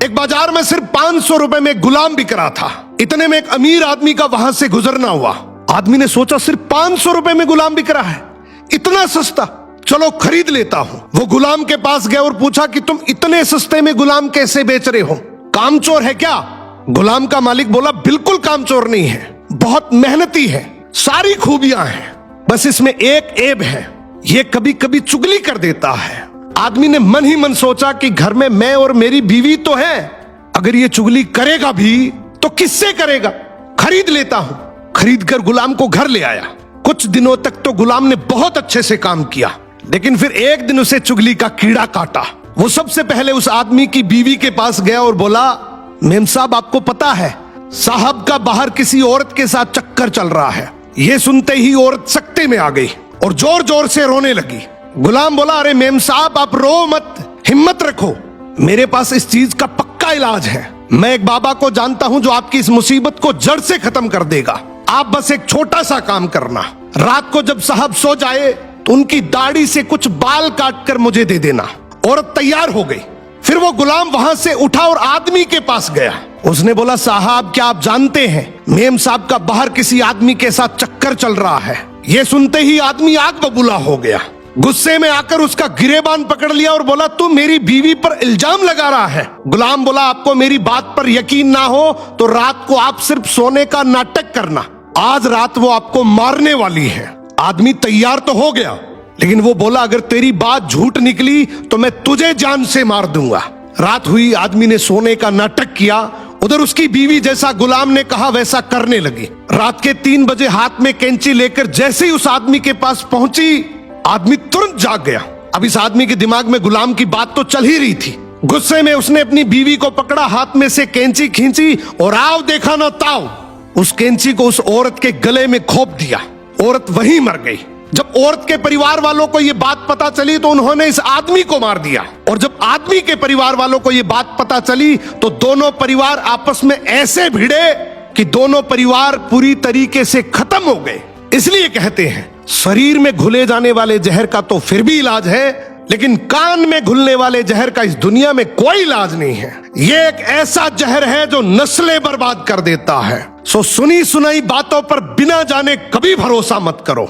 एक बाजार में सिर्फ 500 रुपए में एक गुलाम बिक रहा था। इतने में एक अमीर आदमी का वहां से गुजरना हुआ। आदमी ने सोचा सिर्फ 500 रुपए में गुलाम बिक रहा है, इतना सस्ता, चलो खरीद लेता हूं। वो गुलाम के पास गया और पूछा कि तुम इतने सस्ते में गुलाम कैसे बेच रहे हो, कामचोर है क्या? गुलाम का मालिक बोला बिल्कुल कामचोर नहीं है, बहुत मेहनती है, सारी खूबियां हैं, बस इसमें एक ऐब है, ये कभी कभी चुगली कर देता है। आदमी ने मन ही मन सोचा कि घर में मैं और मेरी बीवी तो है, अगर ये चुगली करेगा भी तो किससे करेगा, खरीद लेता हूं। खरीद कर गुलाम को घर ले आया। कुछ दिनों तक तो गुलाम ने बहुत अच्छे से काम किया, लेकिन फिर एक दिन उसे चुगली का कीड़ा काटा। वो सबसे पहले उस आदमी की बीवी के पास गया और बोला, मेम साहब आपको पता है साहब का बाहर किसी औरत के साथ चक्कर चल रहा है। ये सुनते ही औरत सकते में आ गई और जोर जोर से रोने लगी। गुलाम बोला, अरे मेम साहब आप रो मत, हिम्मत रखो, मेरे पास इस चीज का पक्का इलाज है। मैं एक बाबा को जानता हूं जो आपकी इस मुसीबत को जड़ से खत्म कर देगा। आप बस एक छोटा सा काम करना, रात को जब साहब सो जाए तो उनकी दाढ़ी से कुछ बाल काट कर मुझे दे देना। औरत तैयार हो गई। फिर वो गुलाम वहां से उठा और आदमी के पास गया। उसने बोला, साहब क्या आप जानते हैं मेम साहब का बाहर किसी आदमी के साथ चक्कर चल रहा है। ये सुनते ही आदमी आग बबूला हो गया। गुस्से में आकर उसका गिरेबान पकड़ लिया और बोला, तू मेरी बीवी पर इल्जाम लगा रहा है। गुलाम बोला, आपको मेरी बात पर यकीन ना हो तो रात को आप सिर्फ सोने का नाटक करना, आज रात वो आपको मारने वाली है। आदमी तैयार तो हो गया, लेकिन वो बोला, अगर तेरी बात झूठ निकली तो मैं तुझे जान से मार दूंगा। रात हुई, आदमी ने सोने का नाटक किया। उधर उसकी बीवी जैसा गुलाम ने कहा वैसा करने लगी। रात के 3 बजे हाथ में कैंची लेकर जैसे ही उस आदमी के पास पहुंची, आदमी तुरंत जाग गया। अब इस आदमी के दिमाग में गुलाम की बात तो चल ही रही थी। गुस्से में उसने अपनी बीवी को पकड़ा, हाथ में से कैंची खींची और आओ देखा ना ताओ, उस कैंची को उस औरत के गले में खोप दिया। औरत वहीं मर गई। जब औरत के परिवार वालों को यह बात पता चली तो उन्होंने इस आदमी को मार दिया। और जब आदमी के परिवार वालों को यह बात पता चली तो दोनों परिवार आपस में ऐसे भिड़े कि दोनों परिवार पूरी तरीके से खत्म हो गए। इसलिए कहते हैं शरीर में घुले जाने वाले जहर का तो फिर भी इलाज है, लेकिन कान में घुलने वाले जहर का इस दुनिया में कोई इलाज नहीं है। ये एक ऐसा जहर है जो नस्लें बर्बाद कर देता है। सो सुनी सुनाई बातों पर बिना जाने कभी भरोसा मत करो।